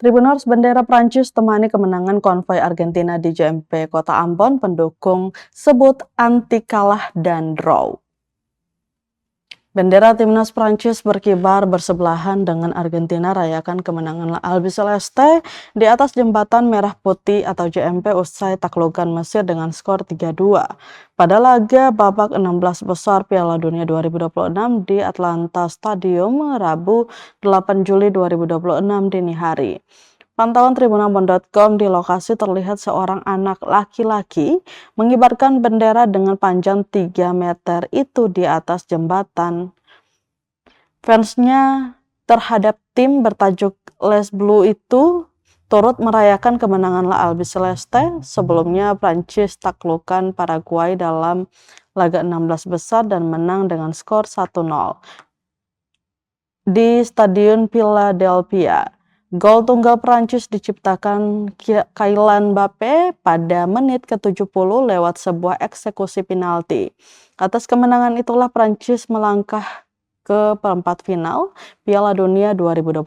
Tribuners bendera Prancis temani kemenangan konvoi Argentina di JMP Kota Ambon, pendukung sebut anti kalah dan draw. Bendera timnas Prancis berkibar bersebelahan dengan Argentina rayakan kemenangan Albiceleste di atas jembatan merah putih atau JMP usai taklukan Mesir dengan skor 3-2 pada laga babak 16 besar Piala Dunia 2026 di Atlanta Stadium Rabu 8 Juli 2026 dini hari. Pantauan tribunambon.com di lokasi terlihat seorang anak laki-laki mengibarkan bendera dengan panjang 3 meter itu di atas jembatan. Fansnya terhadap tim bertajuk Les Bleus itu turut merayakan kemenangan La Albiceleste. Sebelumnya Prancis taklukan Paraguay dalam laga 16 besar dan menang dengan skor 1-0 di Stadion Philadelphia. Gol tunggal Prancis diciptakan Kylian Mbappe pada menit ke-70 lewat sebuah eksekusi penalti. Atas kemenangan itulah Prancis melangkah ke perempat final Piala Dunia 2026.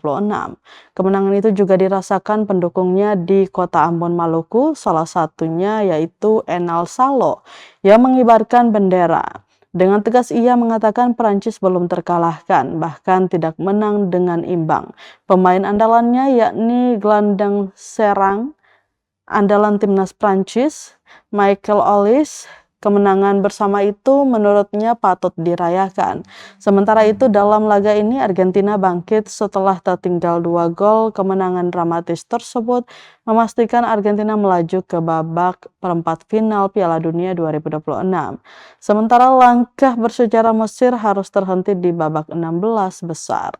Kemenangan itu juga dirasakan pendukungnya di Kota Ambon, Maluku, salah satunya yaitu Enal Salo yang mengibarkan bendera. Dengan tegas ia mengatakan Prancis belum terkalahkan, bahkan tidak menang dengan imbang. Pemain andalannya yakni gelandang serang andalan timnas Prancis, Michael Olise. Kemenangan bersama itu menurutnya patut dirayakan. Sementara itu dalam laga ini Argentina bangkit setelah tertinggal 2 gol. Kemenangan dramatis tersebut memastikan Argentina melaju ke babak perempat final Piala Dunia 2026. Sementara langkah bersejarah Mesir harus terhenti di babak 16 besar.